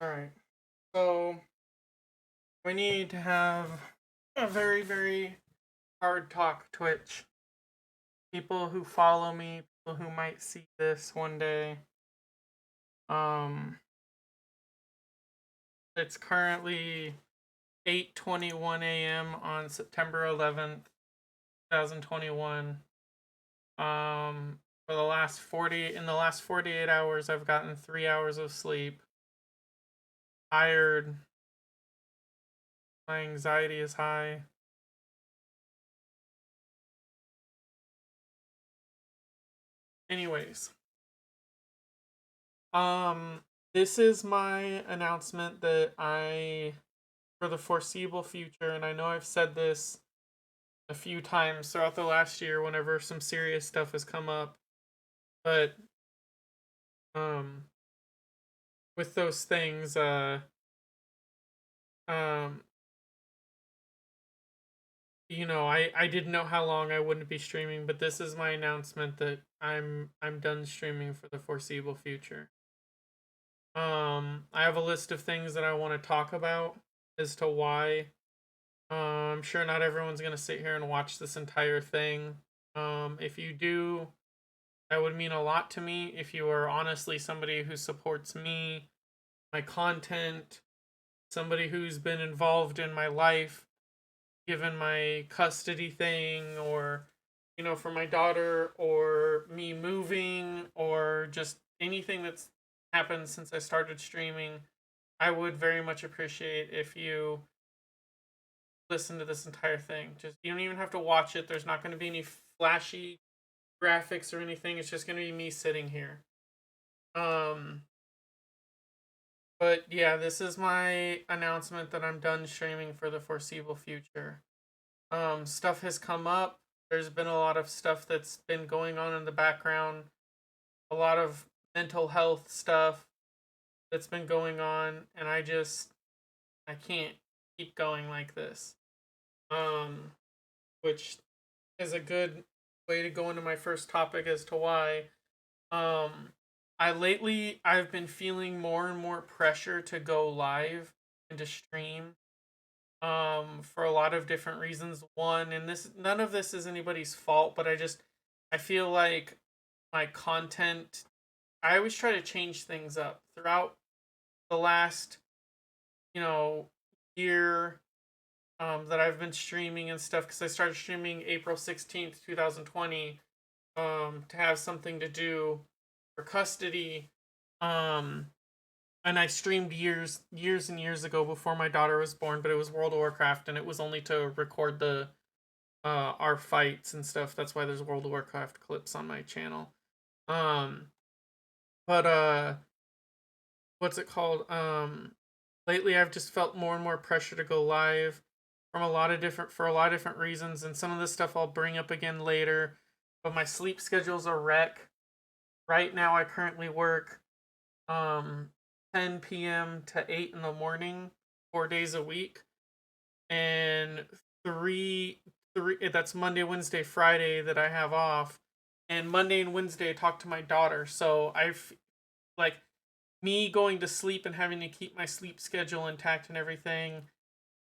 Alright. So we need to have a very, very hard talk, Twitch. People who follow me, people who might see this one day. Um it's currently 8:21 a.m. on September 11th, 2021. For the last 48 hours I've gotten 3 hours of sleep. Tired, my anxiety is high. Anyways, Um, this is my announcement that for the foreseeable future, and I know I've said this a few times throughout the last year whenever some serious stuff has come up, but um, with those things, um, I didn't know how long I wouldn't be streaming, but this is my announcement that I'm done streaming for the foreseeable future. I have a list of things that I want to talk about as to why. I'm sure not everyone's gonna sit here and watch this entire thing. If you do, that would mean a lot to me. If you are honestly somebody who supports me, my content, somebody who's been involved in my life, given my custody thing, or for my daughter, or me moving, or just anything that's happened since I started streaming, I would very much appreciate if you listen to this entire thing. Just you don't even have to watch it. There's not going to be any flashy graphics or anything. It's just going to be me sitting here. Um but yeah, this is my announcement that I'm done streaming for the foreseeable future. Stuff has come up. There's been a lot of stuff that's been going on in the background. A lot of mental health stuff that's been going on, and I can't keep going like this. Um which is a good way to go into my first topic as to why. Um, I've been feeling more and more pressure to go live and to stream. For a lot of different reasons. One, and this none of this is anybody's fault, but I feel like my content. I always try to change things up throughout the last you know year that I've been streaming and stuff because I started streaming April 16th, 2020, to have something to do for custody. Um, and I streamed years and years ago before my daughter was born, but it was World of Warcraft, and it was only to record the our fights and stuff. That's why there's World of Warcraft clips on my channel. Um, but what's it called? Lately I've just felt more and more pressure to go live for a lot of different reasons, and some of this stuff I'll bring up again later. But my sleep schedule's a wreck. Right now I currently work um 10 p.m. to 8 in the morning, 4 days a week, and three that's Monday, Wednesday, Friday that I have off, and Monday and Wednesday I talk to my daughter. So I've like me going to sleep and having to keep my sleep schedule intact and everything,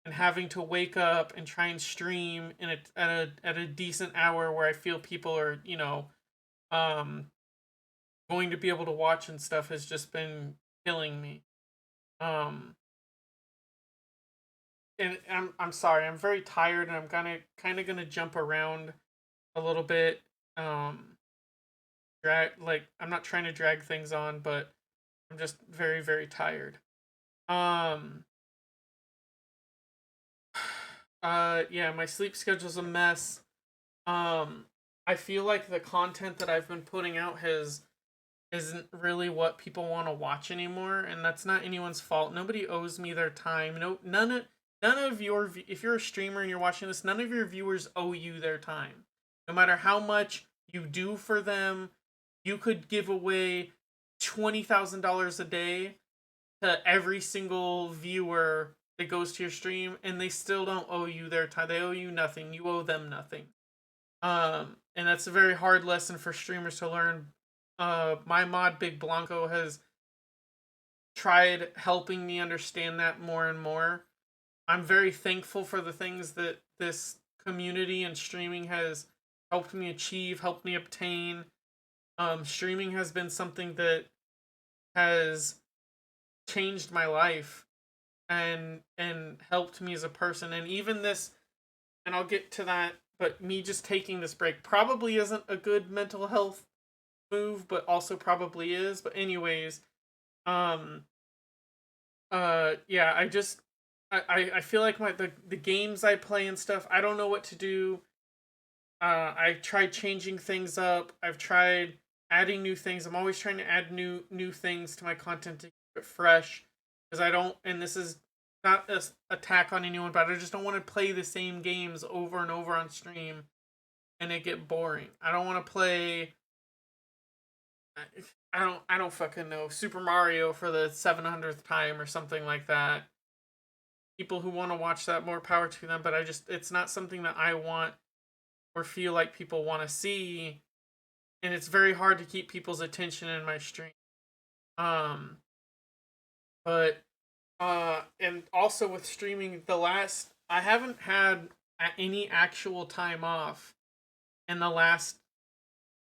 and having to wake up and try and stream at a decent hour where I feel people are um going to be able to watch and stuff has just been killing me. Um, and I'm sorry, I'm very tired, and I'm gonna kind of gonna jump around a little bit. Um, I'm not trying to drag things on, but I'm just very very tired. Um, yeah, my sleep schedule's a mess. Um, I feel like the content that I've been putting out has isn't really what people want to watch anymore, and that's not anyone's fault. Nobody owes me their time. No, none of your if you're a streamer and you're watching this, none of your viewers owe you their time. No matter how much you do for them, you could give away $20,000 a day to every single viewer that goes to your stream, and they still don't owe you their time. They owe you nothing. You owe them nothing. And that's a very hard lesson for streamers to learn. My mod Big Blanco tried helping me understand that more and more. I'm very thankful for the things that this community and streaming has helped me achieve, helped me obtain. Streaming has been something that has changed my life and helped me as a person. And even this, and I'll get to that, but me just taking this break probably isn't a good mental health move, but also probably is. But anyways, um yeah, I feel like the games I play and stuff, I don't know what to do. I've tried changing things up. I've tried adding new things. I'm always trying to add new things to my content to keep it fresh, because I don't, and this is not a attack on anyone, but I just don't want to play the same games over and over on stream and it get boring. I don't want to play, I don't fucking know, Super Mario for the 700th time or something like that. People who want to watch that, more power to them, but it's not something that I want or feel like people want to see, and it's very hard to keep people's attention in my stream. Um, but and also with streaming, I haven't had any actual time off in the last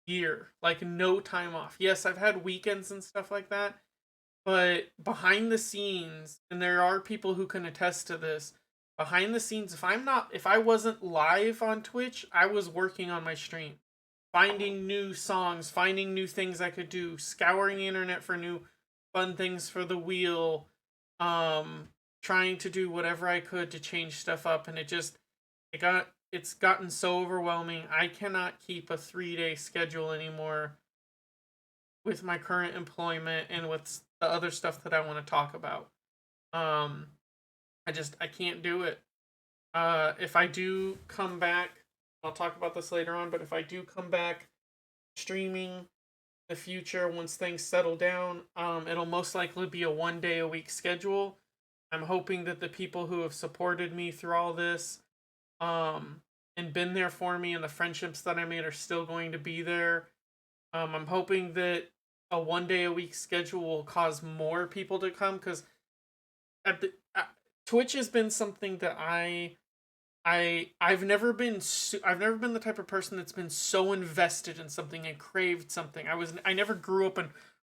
year, like no time off. Yes, I've had weekends and stuff like that, but behind the scenes, and there are people who can attest to this, behind the scenes, if I wasn't live on Twitch, I was working on my stream, finding new songs, finding new things I could do, scouring the internet for new fun things for the wheel, um, trying to do whatever I could to change stuff up, and it's gotten so overwhelming. I cannot keep a 3-day schedule anymore with my current employment and with the other stuff that I want to talk about. Um, I can't do it. If I do come back, I'll talk about this later on, but if I do come back streaming the future once things settle down, it'll most likely be a 1 day a week schedule. I'm hoping that the people who have supported me through all this, um, and been there for me, and the friendships that I made are still going to be there. I'm hoping that a 1 day a week schedule will cause more people to come, because at the Twitch has been something that I've never been the type of person that's been so invested in something and craved something. I never grew up and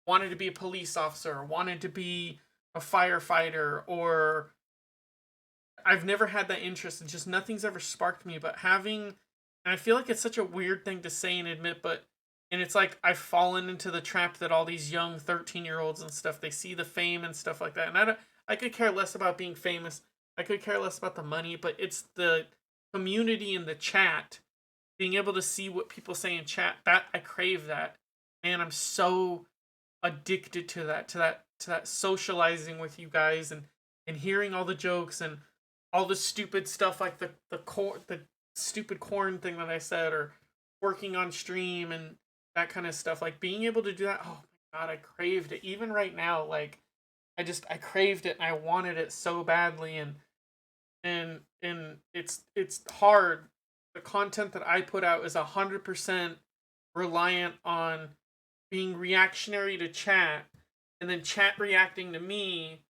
wanted to be a police officer, or wanted to be a firefighter, or I've never had that interest. And just nothing's ever sparked me. But and I feel like it's such a weird thing to say and admit, and it's like I've fallen into the trap that all these young 13-year-olds and stuff, they see the fame and stuff like that. And I could care less about being famous. I could care less about the money, but it's the community in the chat, being able to see what people say in chat, that I crave that. Man, I'm so addicted to that socializing with you guys, and hearing all the jokes and all the stupid stuff, like the stupid corn thing that I said, or working on stream and that kind of stuff. Like being able to do that, oh my god, I craved it. Even right now, like I craved it and I wanted it so badly, and it's hard. The content that I put out is 100% reliant on being reactionary to chat, and then chat reacting to me,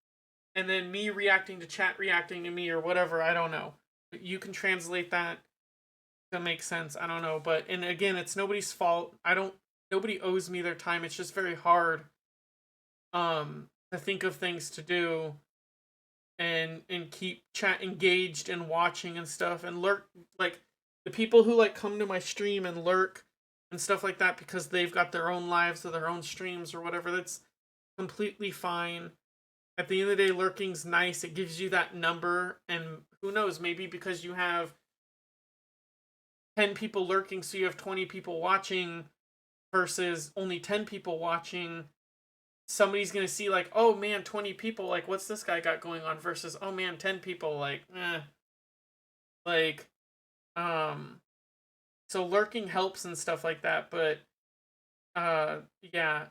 and then me reacting to chat reacting to me, or whatever. I don't know. You can translate that to make sense. I don't know, but and again, it's nobody's fault. I don't. Nobody owes me their time. It's just very hard to think of things to do, and keep chat engaged and watching and stuff, and lurk, like the people who like come to my stream and lurk and stuff like that because they've got their own lives or their own streams or whatever. That's completely fine. At the end of the day, lurking's nice. It gives you that number, and who knows, maybe because you have 10 people lurking, so you have 20 people watching versus only 10 people watching. Somebody's gonna see like, oh man, 20 people, like what's this guy got going on, versus oh man, 10 people, like like um so lurking helps and stuff like that. But yeah,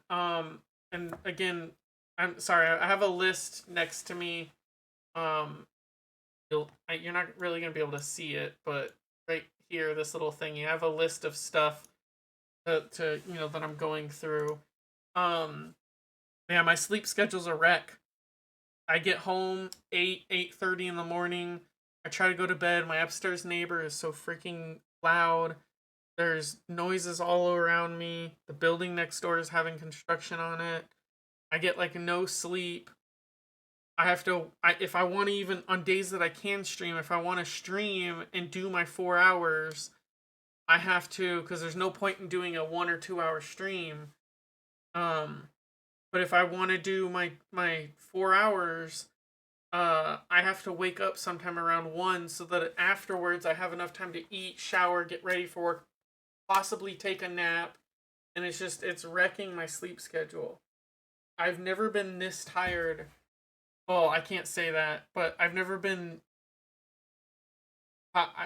and again, I'm sorry, I have a list next to me. um you're not really gonna be able to see it, but right here, this little thing, you have a list of stuff to that I'm going through. um Yeah, my sleep schedule's a wreck. I get home 8:30 in the morning. I try to go to bed. My upstairs neighbor is so freaking loud. There's noises all around me. The building next door is having construction on it. I get like no sleep. I have to if I want to, even on days that I can stream, if I want to stream and do my 4 hours, I have to, cuz there's no point in doing a 1 or 2 hour stream. Um but if I want to do my 4 hours, I have to wake up sometime around 1 so that afterwards I have enough time to eat, shower, get ready for work, possibly take a nap, and it's wrecking my sleep schedule. I've never been this tired. Well, I can't say that, but I've never been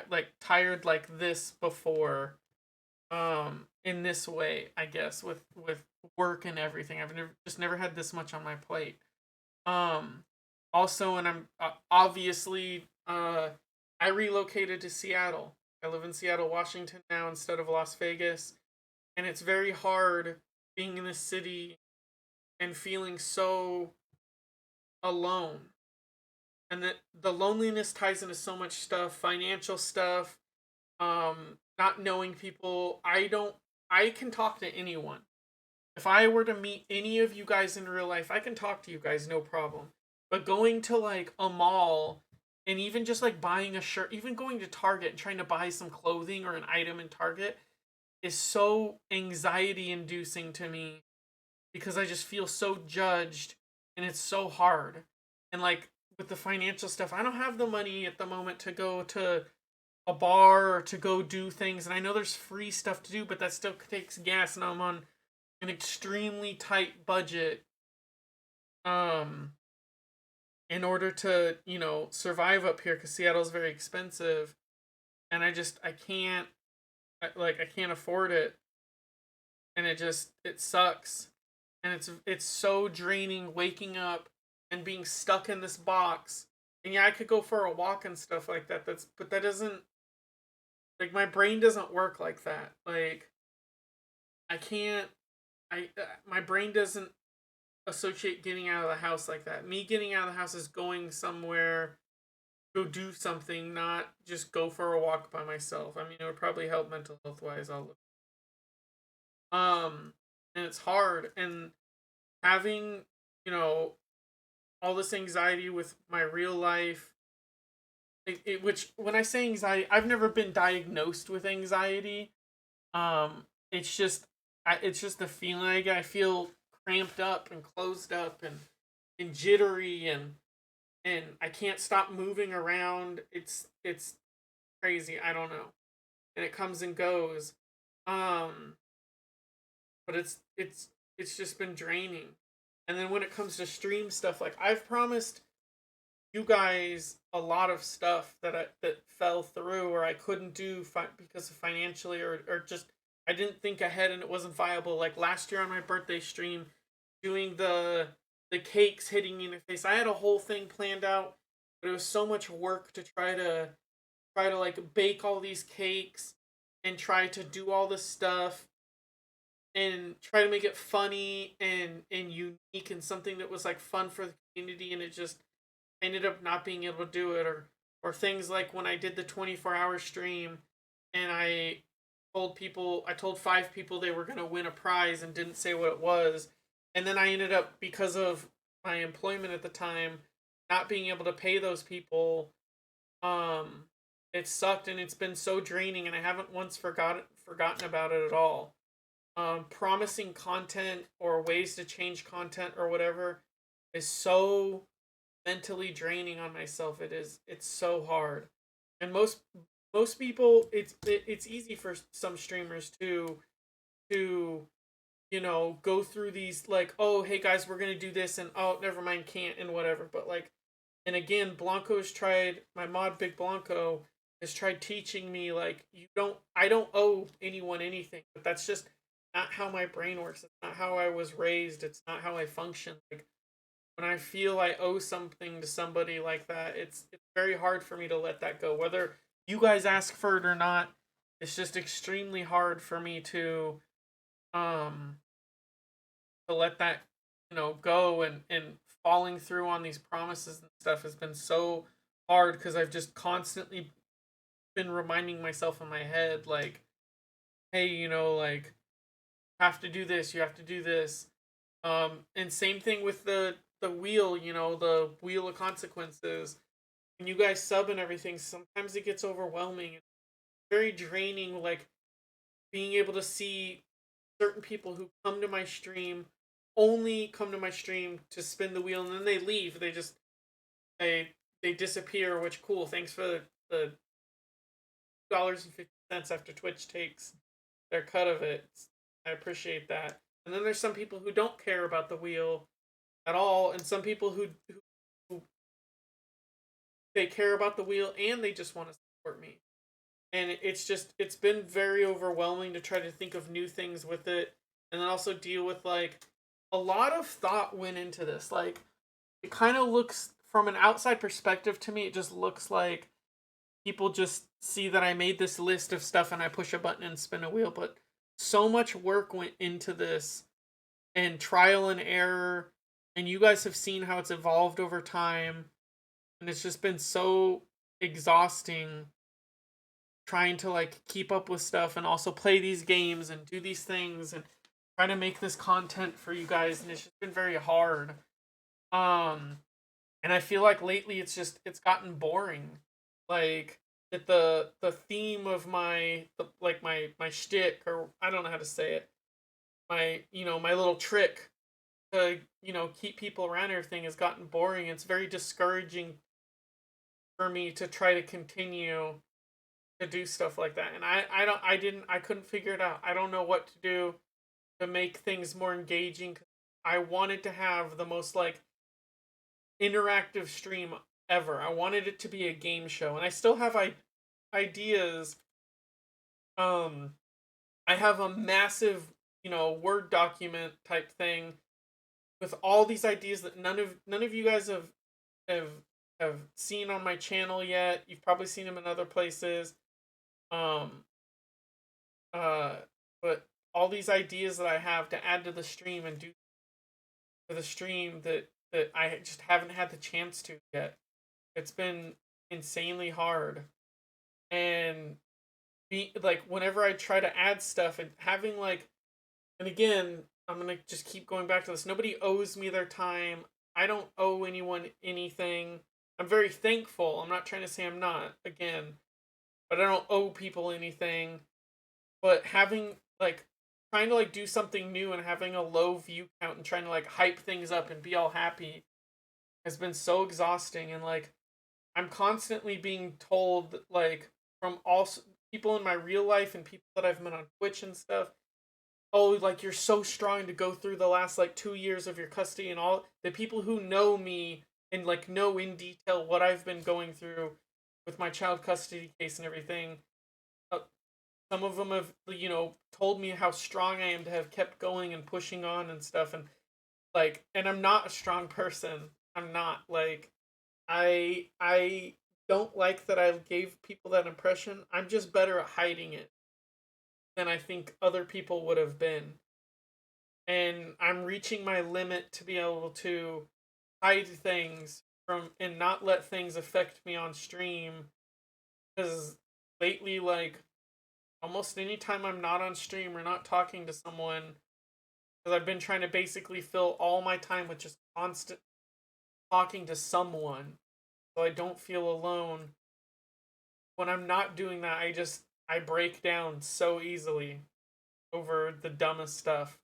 like tired like this before. In this way, I guess with work and everything. I've never had this much on my plate. Um, Also, and I'm obviously I relocated to Seattle. I live in Seattle, Washington now instead of Las Vegas, and it's very hard being in this city and feeling so alone. And that the loneliness ties into so much stuff, financial stuff, not knowing people. I can talk to anyone. If I were to meet any of you guys in real life, I can talk to you guys, no problem. But going to like a mall and even just like buying a shirt, even going to Target and trying to buy some clothing or an item in Target is so anxiety inducing to me because I just feel so judged and it's so hard. And like with the financial stuff, I don't have the money at the moment to go to a bar or to go do things. And I know there's free stuff to do, but that still takes gas, and I'm on an extremely tight budget um in order to, survive up here cuz Seattle's very expensive, and I can't, I can't afford it, and it sucks. And it's so draining waking up and being stuck in this box. And yeah, I could go for a walk and stuff like that. But that doesn't, like, my brain doesn't work like that. Like, I can't my brain doesn't associate getting out of the house like that. Me getting out of the house is going somewhere, go do something, not just go for a walk by myself. I mean, it would probably help mental health wise. And it's hard, and having, you know all this anxiety with my real life. Which, when I say anxiety, I've never been diagnosed with anxiety. It's just, it's just the feeling I get. I feel cramped up and closed up and jittery, and I can't stop moving around. It's crazy. I don't know, and it comes and goes. Um, but it's just been draining. And then when it comes to stream stuff, like, I've promised you guys a lot of stuff that fell through, or I couldn't do because of financially, or just I didn't think ahead and it wasn't viable. Like last year on my birthday stream, doing the cakes hitting me in the face. I had a whole thing planned out, but it was so much work to try to like bake all these cakes and try to do all this stuff and try to make it funny and unique and something that was like fun for the community, and it just ended up not being able to do it. Or things like when I did the 24-hour stream and I told 5 people they were going to win a prize and didn't say what it was, and then I ended up, because of my employment at the time, not being able to pay those people. um it sucked, and it's been so draining, and I haven't once forgotten about it at all. Promising content or ways to change content or whatever is so mentally draining on myself. It's so hard. And most people, it's easy for some streamers to go through these, like, oh hey guys, we're gonna do this, and oh never mind, can't, and whatever. But like, and again, Blanco's tried, my mod Big Blanco has tried teaching me, like, I don't owe anyone anything, but that's just not how my brain works. It's not how I was raised. It's not how I function. Like, when I feel I owe something to somebody like that, it's very hard for me to let that go. Whether you guys ask for it or not, it's just extremely hard for me um to let that go and falling through on these promises and stuff has been so hard because I've just constantly been reminding myself in my head, like, hey, like, have to do this, you have to do this. And same thing with the wheel, the wheel of consequences. When you guys sub and everything, sometimes it gets overwhelming. It's very draining, like being able to see certain people who come to my stream only come to my stream to spin the wheel and then they leave. They they disappear, which cool. Thanks for the $2.50 after Twitch takes their cut of it. I appreciate that. And then there's some people who don't care about the wheel at all, and some people who they care about the wheel and they just want to support me. And it's been very overwhelming to try to think of new things with it, and then also deal with like a lot of thought went into this. Like it kind of looks from an outside perspective to me, it just looks like people just see that I made this list of stuff and I push a button and spin a wheel, but so much work went into this and trial and error, and you guys have seen how it's evolved over time, and it's just been so exhausting trying to like keep up with stuff and also play these games and do these things and try to make this content for you guys, and it's just been very hard. um and I feel like lately it's gotten boring. Like that the theme of my shtick, or I don't know how to say it, my little trick to keep people around and everything has gotten boring. It's very discouraging for me to try to continue to do stuff like that, and I couldn't figure it out. I don't know what to do to make things more engaging. I wanted to have the most like interactive stream ever. I wanted it to be a game show, and I still have ideas. Um, I have a massive, Word document type thing with all these ideas that none of you guys have have seen on my channel yet. You've probably seen them in other places. Um, uh, but all these ideas that I have to add to the stream and do for the stream that I just haven't had the chance to yet. It's been insanely hard, and be like whenever I try to add stuff and having like, and again, I'm gonna just keep going back to this. Nobody owes me their time. I don't owe anyone anything. I'm very thankful. I'm not trying to say I'm not, again, but I don't owe people anything. But having like trying to like do something new and having a low view count and trying to like hype things up and be all happy has been so exhausting. And like I'm constantly being told like from all people in my real life and people that I've met on Twitch and stuff, oh, like you're so strong to go through the last like 2 years of your custody, and all the people who know me and like know in detail what I've been going through with my child custody case and everything. Uh, some of them have told me how strong I am to have kept going and pushing on and stuff, and like, and I'm not a strong person. I'm not like I don't like that I gave people that impression. I'm just better at hiding it than I think other people would have been. And I'm reaching my limit to be able to hide things from and not let things affect me on stream, because lately, like, almost any time I'm not on stream or not talking to someone, because I've been trying to basically fill all my time with just constant talking to someone so I don't feel alone. When I'm not doing that, I break down so easily over the dumbest stuff.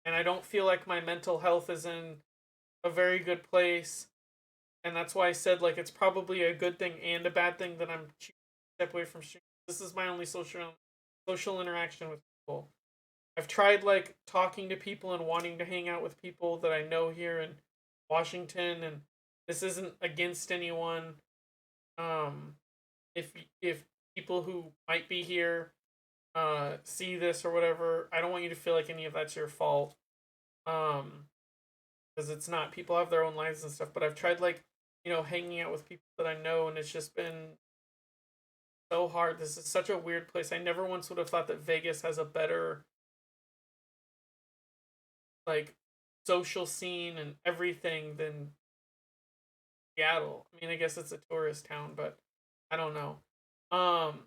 And I don't feel like my mental health is in a very good place. And that's why I said like it's probably a good thing and a bad thing that I'm choosing to step away from streaming. This is my only social interaction with people. I've tried like talking to people and wanting to hang out with people that I know here in Washington, and this isn't against anyone. Um, if people who might be here see this or whatever, I don't want you to feel like any of that's your fault. Um, because it's not. People have their own lives and stuff. But I've tried like hanging out with people that I know, and it's just been so hard. This is such a weird place. I never once would have thought that Vegas has a better like social scene and everything than Seattle. I mean, I guess it's a tourist town, but I don't know. Um,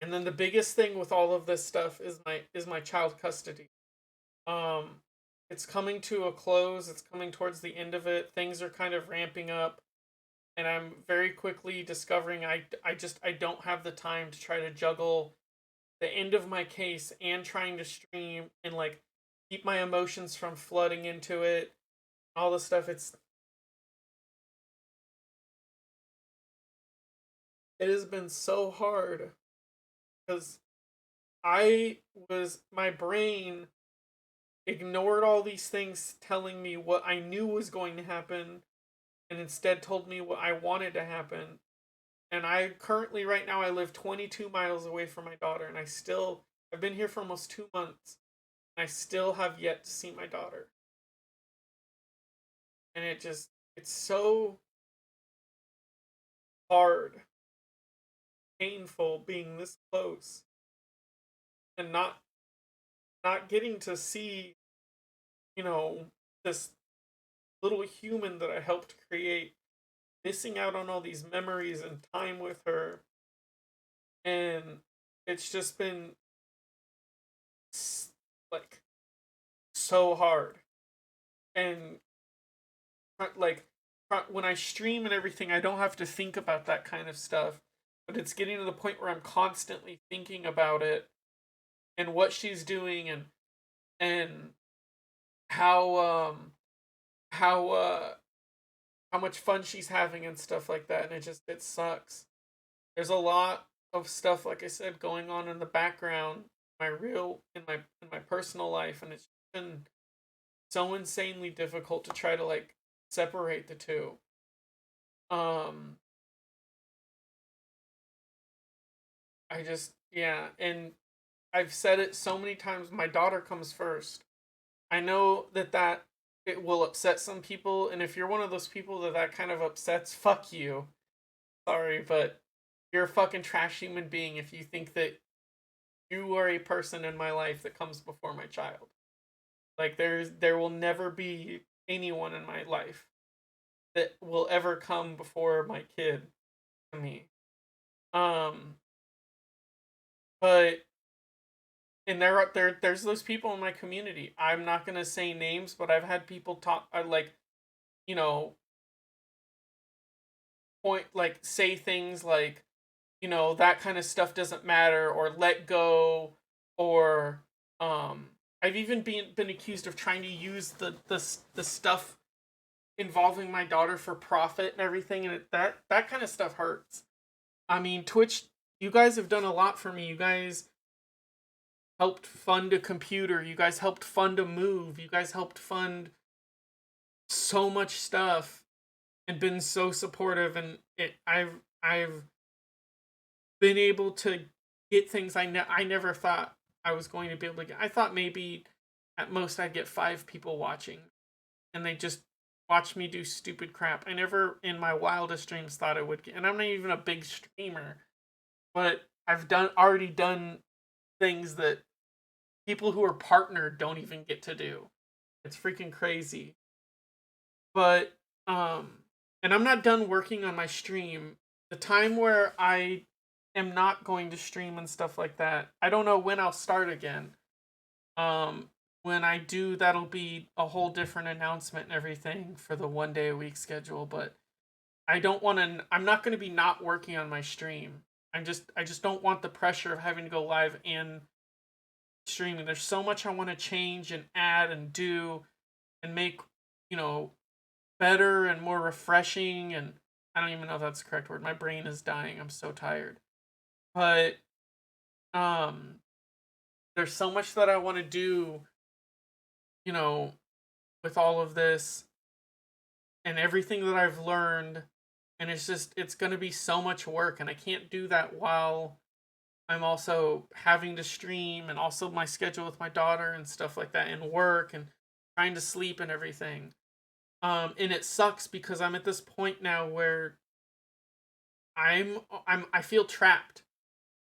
and then the biggest thing with all of this stuff is my child custody. Um, it's coming to a close. It's coming towards the end of it. Things are kind of ramping up, and I'm very quickly discovering I don't have the time to try to juggle the end of my case and trying to stream and like keep my emotions from flooding into it. All the stuff. It has been so hard because my brain ignored all these things telling me what I knew was going to happen and instead told me what I wanted to happen. And I currently, right now, I live 22 miles away from my daughter, and I've been here for almost 2 months, and I still have yet to see my daughter. And it's so hard, painful being this close and not getting to see, you know, this little human that I helped create, missing out on all these memories and time with her. And it's just been like so hard. And like when I stream and everything, I don't have to think about that kind of stuff. But it's getting to the point where I'm constantly thinking about it and what she's doing and how how how much fun she's having and stuff like that. And it sucks. There's a lot of stuff, like I said, going on in the background, in my personal life, and it's been so insanely difficult to try to like separate the two. Um, yeah, and I've said it so many times. My daughter comes first. I know that it will upset some people, and if you're one of those people that kind of upsets, fuck you. Sorry, but you're a fucking trash human being if you think that you are a person in my life that comes before my child. Like there will never be anyone in my life that will ever come before my kid to me. Um, but and there's those people in my community. I'm not gonna say names, but I've had people talk like, you know, point like say things like, that kind of stuff doesn't matter or let go or um I've even been accused of trying to use the stuff involving my daughter for profit and everything, and that kind of stuff hurts. I mean, Twitch, you guys have done a lot for me. You guys helped fund a computer. You guys helped fund a move. You guys helped fund so much stuff and been so supportive, and I've been able to get things I never thought I was going to be able to get. I thought maybe at most I'd get 5 people watching and they just watch me do stupid crap. I never in my wildest dreams thought I would get, and I'm not even a big streamer, but I've already done things that people who are partnered don't even get to do. It's freaking crazy. But and I'm not done working on my stream. The time where I am not going to stream and stuff like that, I don't know when I'll start again. When I do, that'll be a whole different announcement and everything for the 1 day a week schedule, but I'm not going to be not working on my stream. I just don't want the pressure of having to go live and streaming. There's so much I want to change and add and do and make, you know, better and more refreshing, and I don't even know if that's the correct word. My brain is dying. I'm so tired. But um there's so much that I want to do, you know, with all of this and everything that I've learned, and it's going to be so much work, and I can't do that while I'm also having to stream and also my schedule with my daughter and stuff like that and work and trying to sleep and everything. And it sucks because I'm at this point now where I feel trapped.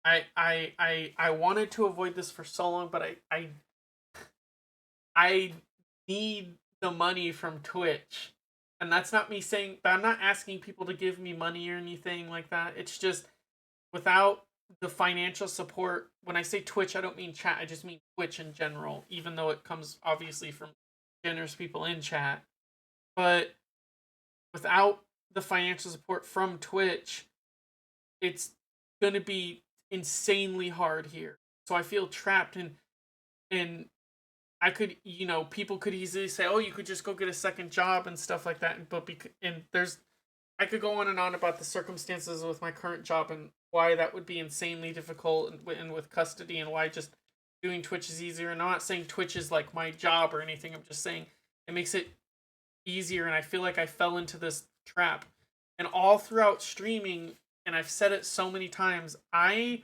I wanted to avoid this for so long, but I need the money from Twitch. And that's not me saying, I'm not asking people to give me money or anything like that. It's just without the financial support, when I say Twitch, I don't mean chat, I just mean Twitch in general, even though it comes obviously from generous people in chat. But without the financial support from Twitch, it's going to be insanely hard here. So I feel trapped in I could, people could easily say, "Oh, you could just go get a second job and stuff like that." But and there's, I could go on and on about the circumstances with my current job and why that would be insanely difficult, and with custody, and why just doing Twitch is easier. And I'm not saying Twitch is like my job or anything. I'm just saying it makes it easier, and I feel like I fell into this trap. And all throughout streaming, and I've said it so many times, I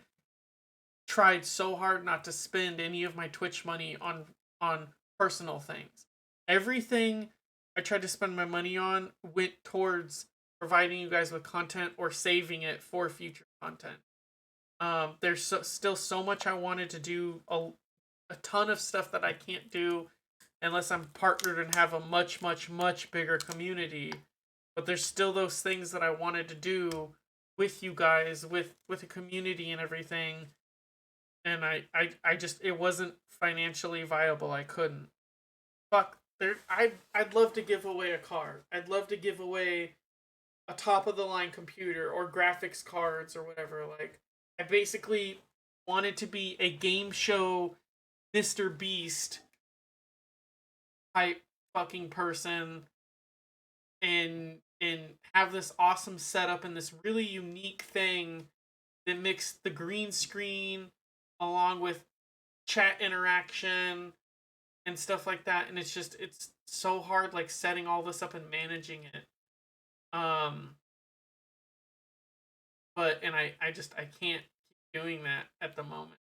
tried so hard not to spend any of my Twitch money on personal things. Everything I tried to spend my money on went towards providing you guys with content or saving it for future content. There's still so much I wanted to do, a ton of stuff that I can't do unless I'm partnered and have a much, much, much bigger community. But there's still those things that I wanted to do with you guys, with a community and everything. And I just, it wasn't financially viable. I couldn't. Fuck, I'd love to give away a car. I'd love to give away a top of the line computer or graphics cards or whatever. Like, I basically wanted to be a game show Mr. Beast type fucking person, and have this awesome setup and this really unique thing that mixed the green screen along with chat interaction and stuff like that. And it's so hard, like, setting all this up and managing it. um but and I can't keep doing that at the moment.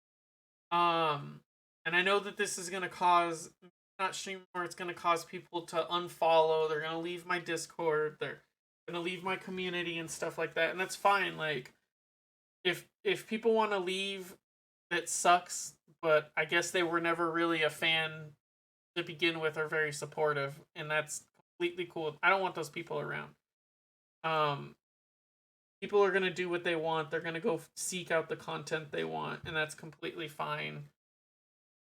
And I know that this is going to cause, not stream more, it's going to cause people to unfollow, they're going to leave my Discord, they're going to leave my community and stuff like that. And that's fine. Like, if people want to leave, that sucks, but I guess they were never really a fan to begin with, or very supportive, and that's completely cool. I don't want those people around. Um People are going to do what they want. They're going to go seek out the content they want, and that's completely fine.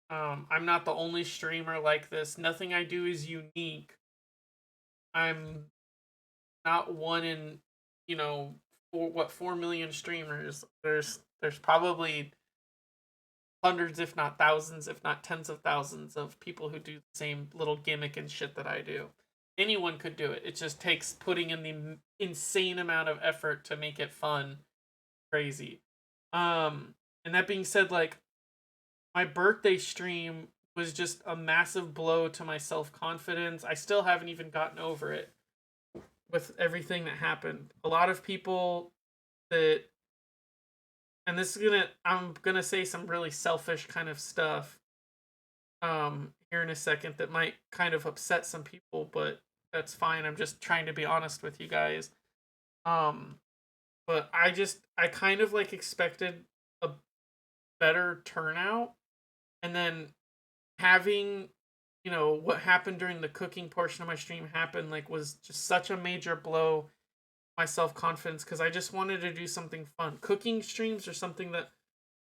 I'm not the only streamer like this. Nothing I do is unique. I'm not one in, you know, 4 million streamers. There's probably hundreds, if not thousands, if not tens of thousands of people who do the same little gimmick and shit that I do. Anyone could do it. It just takes putting in the insane amount of effort to make it fun, crazy. And that being said, like, my birthday stream was just a massive blow to my self confidence. I still haven't even gotten over it with everything that happened. A lot of people that, and this is I'm gonna say some really selfish kind of stuff here in a second that might kind of upset some people, but that's fine. I'm just trying to be honest with you guys. Um, but I kind of like expected a better turnout, and then having, what happened during the cooking portion of my stream happen, like, was just such a major blow my self-confidence, because I just wanted to do something fun. Cooking streams are something that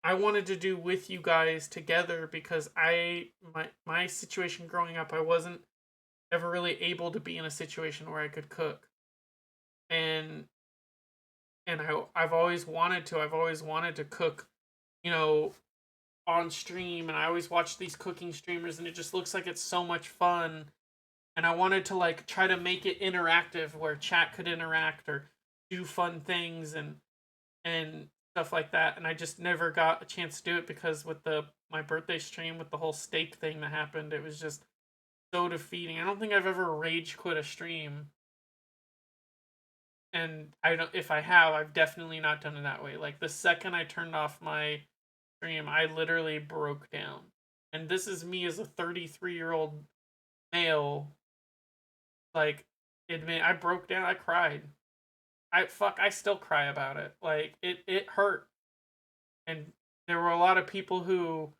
I wanted to do with you guys together, because my situation growing up, I wasn't ever really able to be in a situation where I could cook. And I've always wanted to. I've always wanted to cook, you know, on stream, and I always watch these cooking streamers, and it just looks like it's so much fun. And I wanted to, like, try to make it interactive, where chat could interact or do fun things and stuff like that. And I just never got a chance to do it, because with the my birthday stream, with the whole steak thing that happened, it was just so defeating. I don't think I've ever rage quit a stream, and I don't, if I have, I've definitely not done it that way. Like, the second I turned off my stream, I literally broke down. And this is me as a 33-year-old male. Like, admit, I broke down. I cried. I still cry about it. Like, it hurt. And there were a lot of people who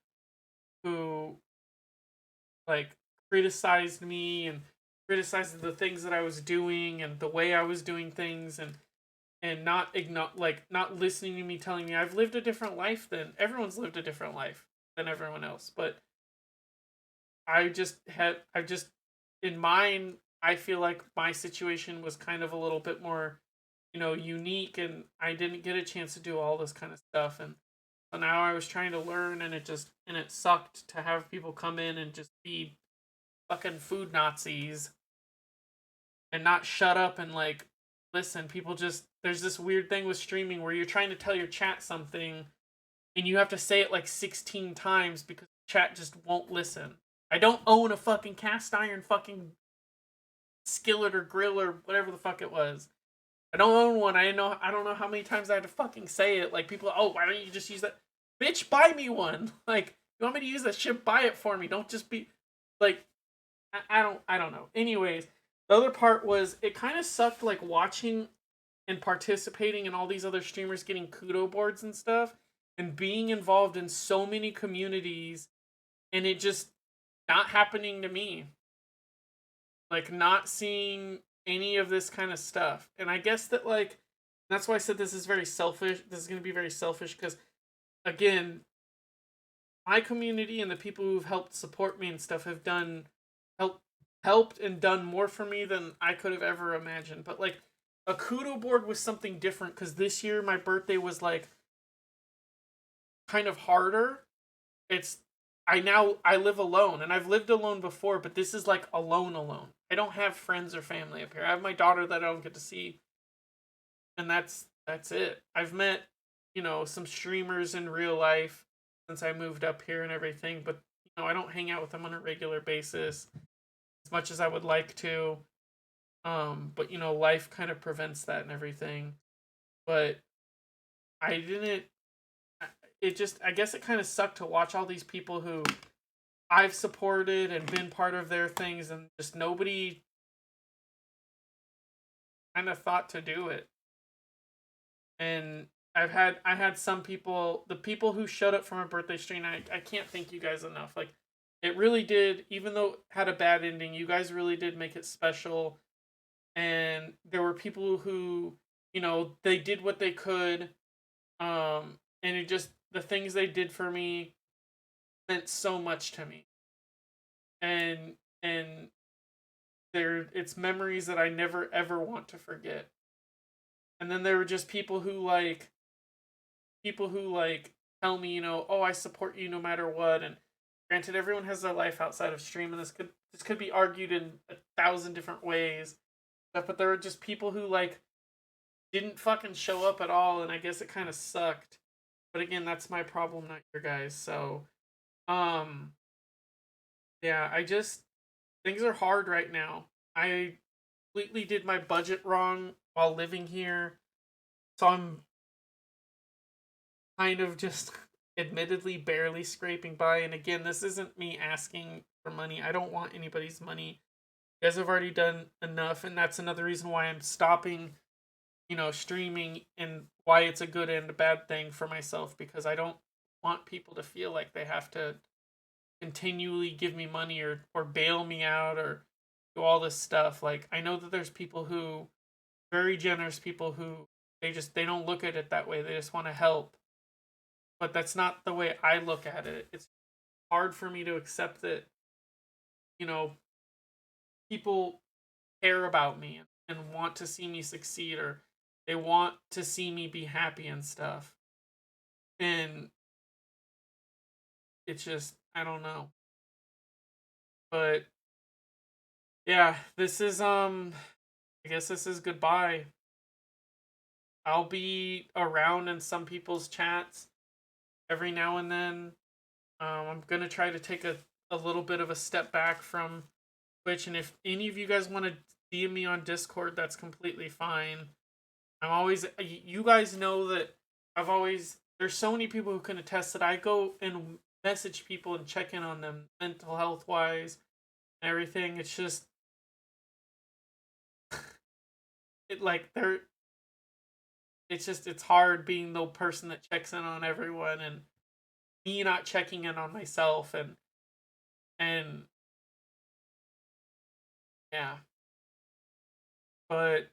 like criticized me and criticized the things that I was doing and the way I was doing things, and not listening to me, telling me I've lived a different life than everyone's lived a different life than everyone else. But I just in mine, I feel like my situation was kind of a little bit more, unique, and I didn't get a chance to do all this kind of stuff. And so now I was trying to learn, and it sucked to have people come in and just be fucking food Nazis and not shut up and like listen. People just, there's this weird thing with streaming where you're trying to tell your chat something and you have to say it like 16 times because chat just won't listen. I don't own a fucking cast iron fucking skillet or grill or whatever the fuck it was. I don't own one. I don't know how many times I had to fucking say it. Like people, oh, why don't you just use that? Bitch, buy me one. Like, you want me to use that shit? Buy it for me. Don't just be like, I don't know. Anyways, the other part was it kind of sucked like watching and participating in all these other streamers getting kudo boards and stuff and being involved in so many communities and it just not happening to me. Like not seeing any of this kind of stuff. And I guess that like that's why I said this is very selfish. This is going to be very selfish because again, my community and the people who've helped support me and stuff have done help helped and done more for me than I could have ever imagined. But like a kudo board was something different because this year my birthday was like kind of harder. It's I live alone and I've lived alone before, but this is like alone. I don't have friends or family up here. I have my daughter that I don't get to see, and that's it. I've met, some streamers in real life since I moved up here and everything, but I don't hang out with them on a regular basis as much as I would like to. But life kind of prevents that and everything. But I didn't. It just, I guess, it kind of sucked to watch all these people who I've supported and been part of their things, and just nobody kind of thought to do it. And I had some people, the people who showed up for my birthday stream. I can't thank you guys enough. Like it really did, even though it had a bad ending, you guys really did make it special. And there were people who, they did what they could. And it just, the things they did for me meant so much to me. And it's memories that I never ever want to forget. And then there were just people who like tell me, oh, I support you no matter what. And granted, everyone has their life outside of stream, and this could be argued in 1,000 different ways. But there were just people who like didn't fucking show up at all, and I guess it kind of sucked. But again, that's my problem, not your guys. So, um, yeah, things are hard right now. I completely did my budget wrong while living here, so I'm kind of just admittedly barely scraping by. And again, this isn't me asking for money. I don't want anybody's money. You guys have already done enough, and that's another reason why I'm stopping, streaming, and why it's a good and a bad thing for myself, because I don't want people to feel like they have to continually give me money or bail me out or do all this stuff. Like I know that there's people who very generous people who they don't look at it that way. They just want to help. But that's not the way I look at it. It's hard for me to accept that, you know, people care about me and want to see me succeed, or they want to see me be happy and stuff. And it's just, I don't know. But yeah, this is I guess this is goodbye. I'll be around in some people's chats every now and then. I'm gonna try to take a little bit of a step back from Twitch, and if any of you guys want to DM me on Discord, that's completely fine. I'm always, you guys know that there's so many people who can attest that I go and message people and check in on them mental health wise and everything. It's just, it like, it's hard being the person that checks in on everyone and me not checking in on myself, and Yeah. But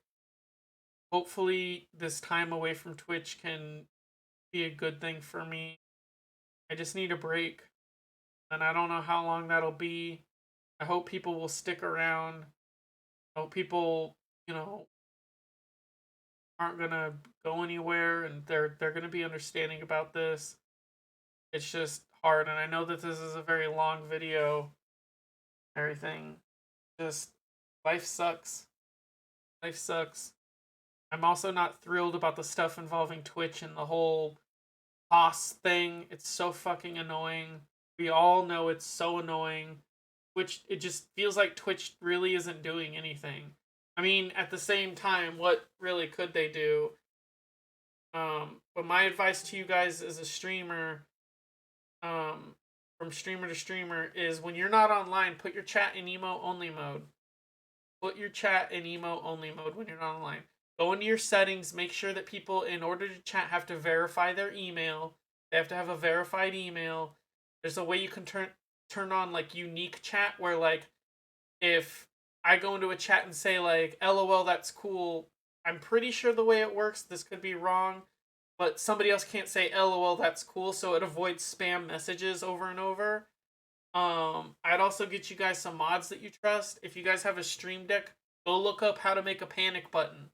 hopefully this time away from Twitch can be a good thing for me. I just need a break, and I don't know how long that'll be. I hope people will stick around. I hope people, you know, aren't gonna go anywhere, and they're gonna be understanding about this. It's just hard, and I know that this is a very long video. Everything, just life sucks. Life sucks. I'm also not thrilled about the stuff involving Twitch and the whole toss thing. It's so fucking annoying. We all know it's so annoying. Which it just feels like Twitch really isn't doing anything. I mean, at the same time, what really could they do? But my advice to you guys as a streamer, um, from streamer to streamer, is when you're not online, put your chat in emo only mode. Put your chat in emo only mode when you're not online. Go into your settings, make sure that people, in order to chat, have to verify their email. They have to have a verified email. There's a way you can turn on like unique chat where like if I go into a chat and say like LOL that's cool, I'm pretty sure the way it works, this could be wrong, but somebody else can't say LOL that's cool, so it avoids spam messages over and over. I'd also get you guys some mods that you trust. If you guys have a stream deck, go look up how to make a panic button.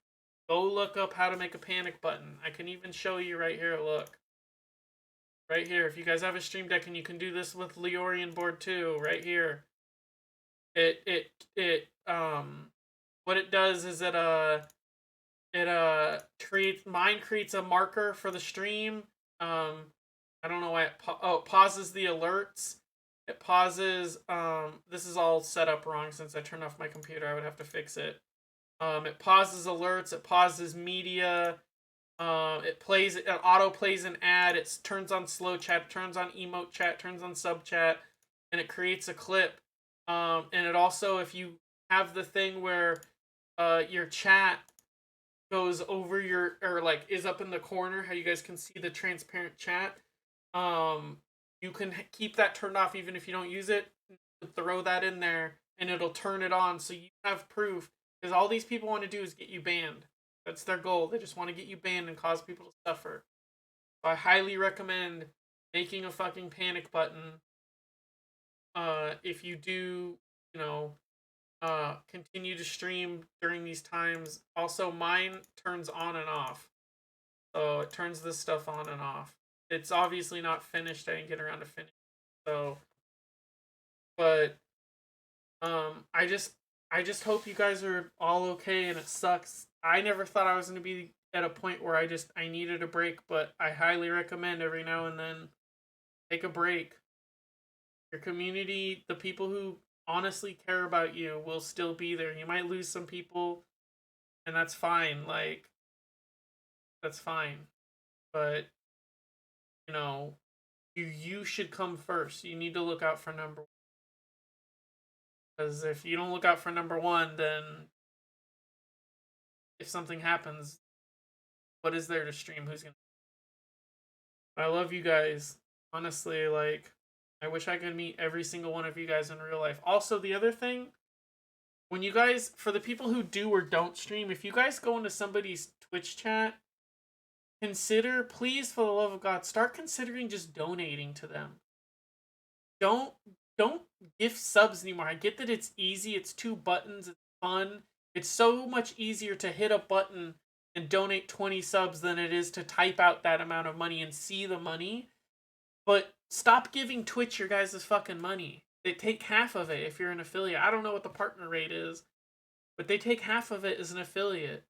Go look up how to make a panic button. I can even show you right here. Look. Right here. If you guys have a stream deck and you can do this with Leorian board too, right here. It what it does is it creates a marker for the stream. I don't know why it pauses the alerts. It pauses. This is all set up wrong since I turned off my computer. I would have to fix it. It pauses alerts. It pauses media. It auto plays an ad. It turns on slow chat. Turns on emote chat. Turns on sub chat, and it creates a clip. And it also, if you have the thing where your chat goes over your, or like is up in the corner, how you guys can see the transparent chat. You can keep that turned off even if you don't use it. Throw that in there, and it'll turn it on so you have proof. Because all these people want to do is get you banned. That's their goal. They just want to get you banned and cause people to suffer. So I highly recommend making a fucking panic button. If you do, you know, continue to stream during these times. Also, mine turns on and off. So it turns this stuff on and off. It's obviously not finished. I didn't get around to finish. So, but I just hope you guys are all okay. And it sucks. I never thought I was gonna be at a point where I needed a break, but I highly recommend every now and then take a break. Your community, the people who honestly care about you, will still be there. You might lose some people, and that's fine. Like, that's fine. But, you know, you should come first. You need to look out for number one. Because if you don't look out for number one, then if something happens, what is there to stream? Who's gonna? I love you guys. Honestly, like, I wish I could meet every single one of you guys in real life. Also, the other thing, when you guys, for the people who do or don't stream, if you guys go into somebody's Twitch chat, consider, please, for the love of God, start considering just donating to them. Don't don't gift subs anymore. I get that it's easy, it's two buttons, it's fun. It's so much easier to hit a button and donate 20 subs than it is to type out that amount of money and see the money. But stop giving Twitch your guys' fucking money. They take half of it if you're an affiliate. I don't know what the partner rate is, but they take half of it as an affiliate.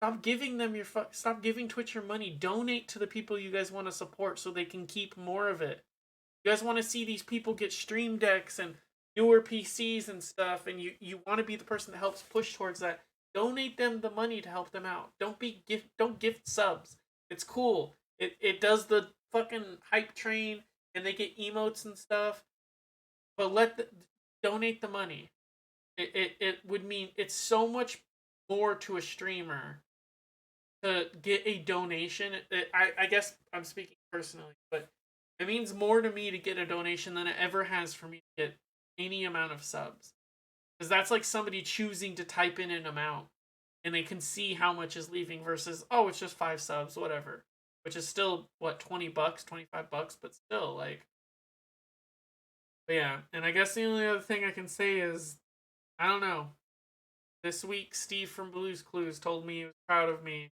Stop giving them stop giving Twitch your money. Donate to the people you guys want to support so they can keep more of it. You guys want to see these people get stream decks and newer PCs and stuff, and you want to be the person that helps push towards that. Donate them the money to help them out. Don't gift subs. It's cool. It does the fucking hype train, and they get emotes and stuff. But donate the money. It would mean it's so much more to a streamer to get a donation. I guess I'm speaking personally, but it means more to me to get a donation than it ever has for me to get any amount of subs. Because that's like somebody choosing to type in an amount and they can see how much is leaving versus, oh, it's just 5 subs, whatever. Which is still, what, $20, $25, but still, like. But yeah, and I guess the only other thing I can say is, I don't know. This week, Steve from Blue's Clues told me he was proud of me.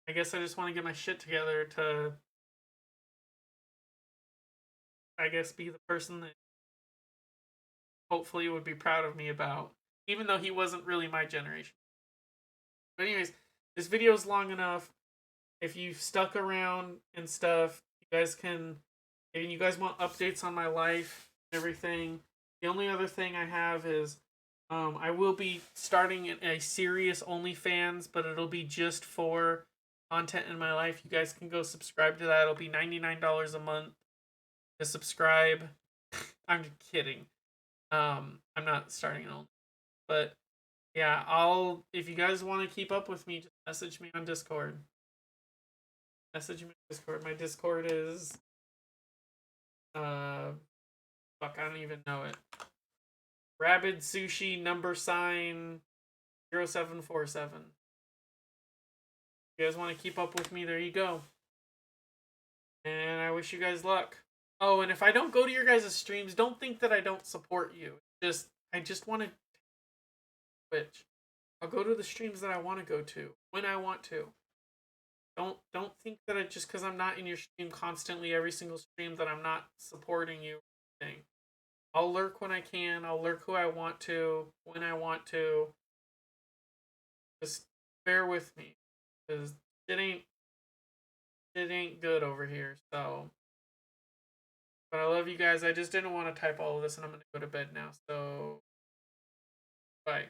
I guess I just want to get my shit together to, I guess, be the person that hopefully would be proud of me about. Even though he wasn't really my generation. But anyways, this video is long enough. If you've stuck around and stuff, you guys can, if you guys want updates on my life and everything, the only other thing I have is I will be starting a serious OnlyFans, but it'll be just for content in my life. You guys can go subscribe to that. It'll be $99 a month to subscribe. I'm kidding. I'm not starting an Only, but yeah, I'll, if you guys want to keep up with me, just message me on Discord. Message me on Discord. My Discord is fuck, I don't even know it. Rabid Sushi #747. If you guys want to keep up with me, there you go. And I wish you guys luck. Oh, and if I don't go to your guys' streams, don't think that I don't support you. I just want to Twitch. I'll go to the streams that I want to go to when I want to. Don't think that just because I'm not in your stream constantly every single stream that I'm not supporting you. I'll lurk when I can. I'll lurk who I want to when I want to. Just bear with me, because it ain't good over here. So, but I love you guys. I just didn't want to type all of this, and I'm gonna go to bed now. So, bye.